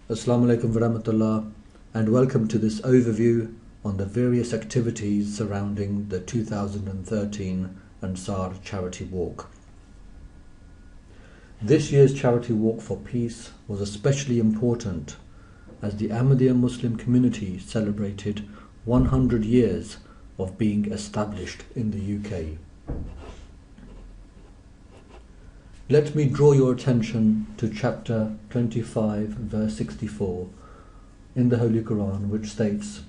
Assalamu alaikum warahmatullah, and welcome to this overview on the various activities surrounding the 2013 Ansar Charity Walk. This year's Charity Walk for Peace was especially important as the Ahmadiyya Muslim community celebrated 100 years of being established in the UK. Let me draw your attention to chapter 25 verse 64 in the Holy Quran, which states,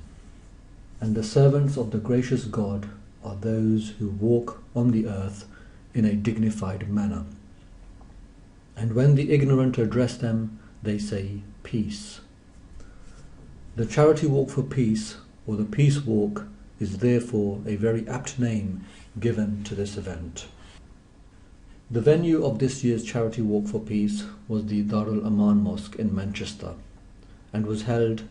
"And the servants of the gracious God are those who walk on the earth in a dignified manner. And when the ignorant address them, they say peace." The Charity Walk for Peace, or the Peace Walk, is therefore a very apt name given to this event. The venue of this year's Charity Walk for Peace was the Darul Aman Mosque in Manchester and was held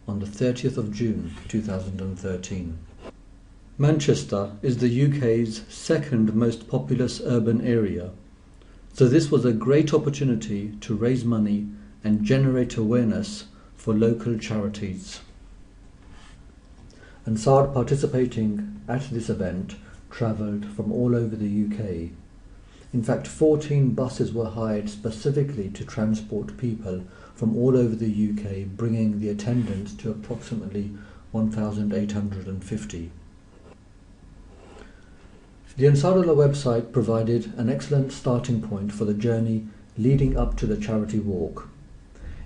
on the 30th of June 2013. Manchester is the UK's second most populous urban area, so this was a great opportunity to raise money and generate awareness for local charities. Ansar participating at this event travelled from all over the UK. In fact, 14 buses were hired specifically to transport people from all over the UK, bringing the attendance to approximately 1,850. The Ansarullah website provided an excellent starting point for the journey leading up to the Charity Walk.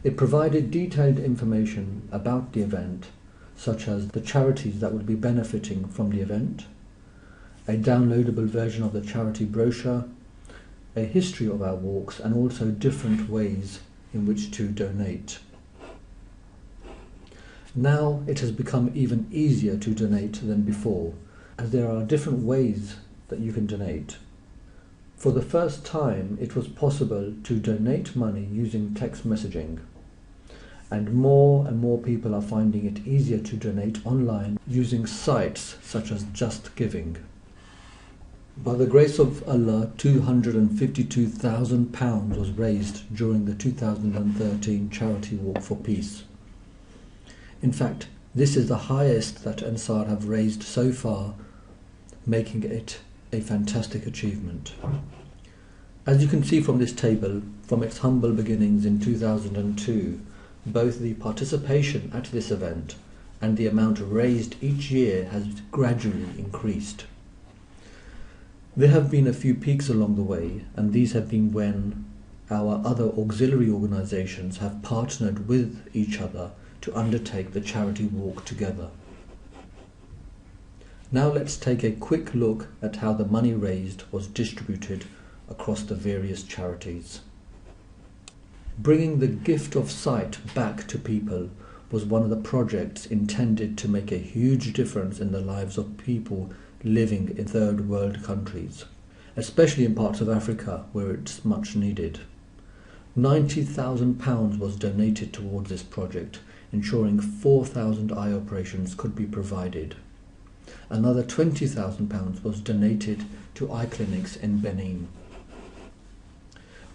It provided detailed information about the event, such as the charities that would be benefiting from the event, a downloadable version of the charity brochure, a history of our walks, and also different ways in which to donate. Now it has become even easier to donate than before, as there are different ways that you can donate. For the first time, it was possible to donate money using text messaging, and more people are finding it easier to donate online using sites such as Just Giving. By the grace of Allah, £252,000 was raised during the 2013 Charity Walk for Peace. In fact, this is the highest that Ansar have raised so far, making it a fantastic achievement. As you can see from this table, from its humble beginnings in 2002, both the participation at this event and the amount raised each year has gradually increased. There have been a few peaks along the way, and these have been when our other auxiliary organisations have partnered with each other to undertake the charity walk together. Now let's take a quick look at how the money raised was distributed across the various charities. Bringing the gift of sight back to people was one of the projects intended to make a huge difference in the lives of people living in third world countries, especially in parts of Africa where it's much needed. £90,000 was donated towards this project, ensuring 4,000 eye operations could be provided. Another £20,000 was donated to eye clinics in Benin.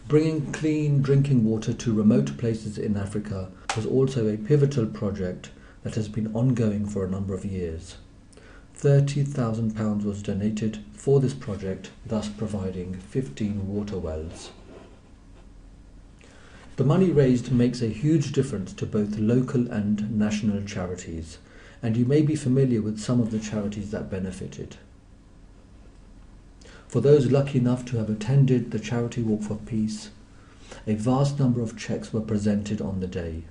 Bringing clean drinking water to remote places in Africa was also a pivotal project that has been ongoing for a number of years. £30,000 was donated for this project, thus providing 15 water wells. The money raised makes a huge difference to both local and national charities, and you may be familiar with some of the charities that benefited. For those lucky enough to have attended the Charity Walk for Peace, a vast number of cheques were presented on the day.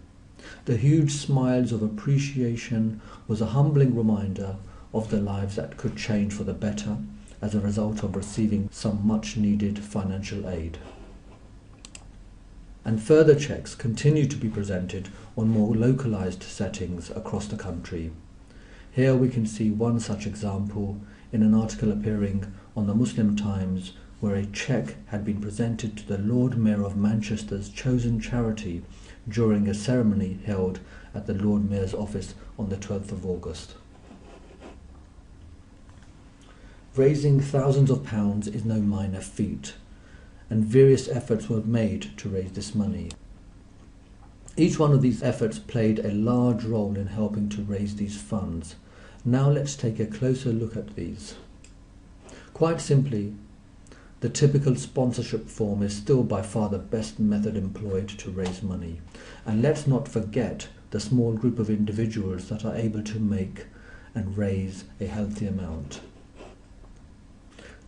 The huge smiles of appreciation was a humbling reminder of the lives that could change for the better as a result of receiving some much needed financial aid. And further cheques continue to be presented on more localised settings across the country. Here we can see one such example in an article appearing on the Muslim Times, where a cheque had been presented to the Lord Mayor of Manchester's chosen charity during a ceremony held at the Lord Mayor's office on the 12th of August. Raising thousands of pounds is no minor feat, and various efforts were made to raise this money. Each one of these efforts played a large role in helping to raise these funds. Now let's take a closer look at these. Quite simply, the typical sponsorship form is still by far the best method employed to raise money. And let's not forget the small group of individuals that are able to make and raise a healthy amount.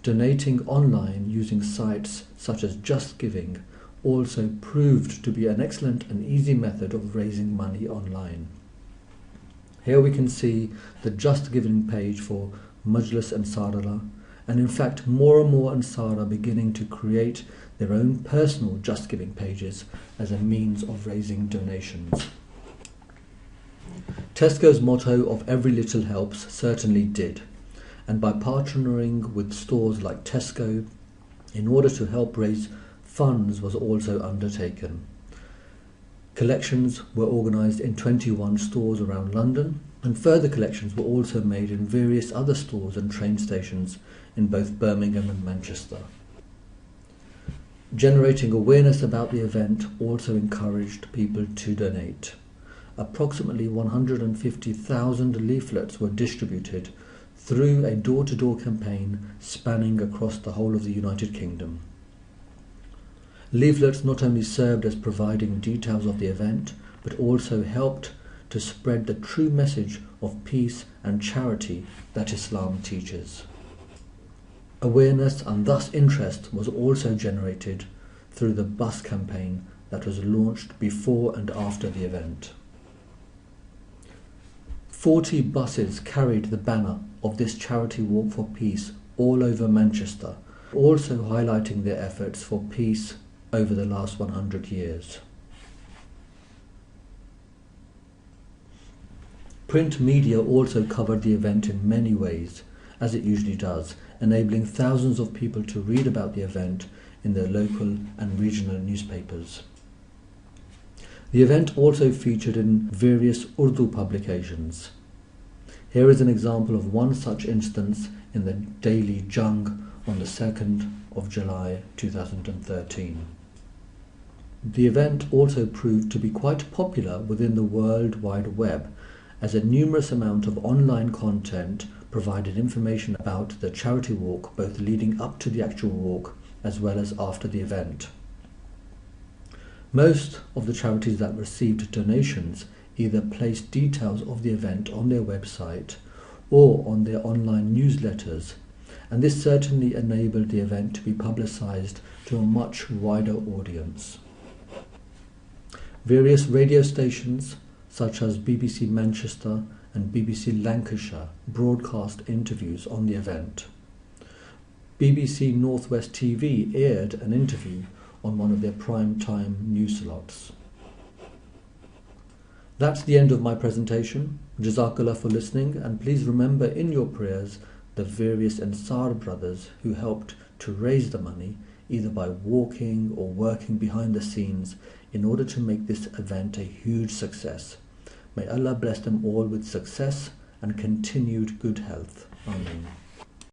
Donating online using sites such as Just Giving also proved to be an excellent and easy method of raising money online. Here we can see the Just Giving page for Majlis Ansarullah, and in fact more and more Ansar are beginning to create their own personal Just Giving pages as a means of raising donations. Tesco's motto of "every little helps" certainly did, and by partnering with stores like Tesco in order to help raise funds was also undertaken. Collections were organised in 21 stores around London, and further collections were also made in various other stores and train stations in both Birmingham and Manchester. Generating awareness about the event also encouraged people to donate. Approximately 150,000 leaflets were distributed through a door-to-door campaign spanning across the whole of the United Kingdom. Leaflets not only served as providing details of the event, but also helped to spread the true message of peace and charity that Islam teaches. Awareness and thus interest was also generated through the bus campaign that was launched before and after the event. 40 buses carried the banner of this charity walk for peace all over Manchester, also highlighting their efforts for peace over the last 100 years. Print media also covered the event in many ways, as it usually does, enabling thousands of people to read about the event in their local and regional newspapers. The event also featured in various Urdu publications. Here is an example of one such instance in the Daily Jung on the 2nd of July 2013. The event also proved to be quite popular within the World Wide Web, as a numerous amount of online content provided information about the charity walk, both leading up to the actual walk as well as after the event. Most of the charities that received donations either placed details of the event on their website or on their online newsletters, and this certainly enabled the event to be publicised to a much wider audience. Various radio stations such as BBC Manchester and BBC Lancashire broadcast interviews on the event. BBC Northwest TV aired an interview on one of their prime time news slots. That's the end of my presentation. Jazakallah for listening, and please remember in your prayers the various Ansar brothers who helped to raise the money, either by walking or working behind the scenes in order to make this event a huge success. May Allah bless them all with success and continued good health. Amen.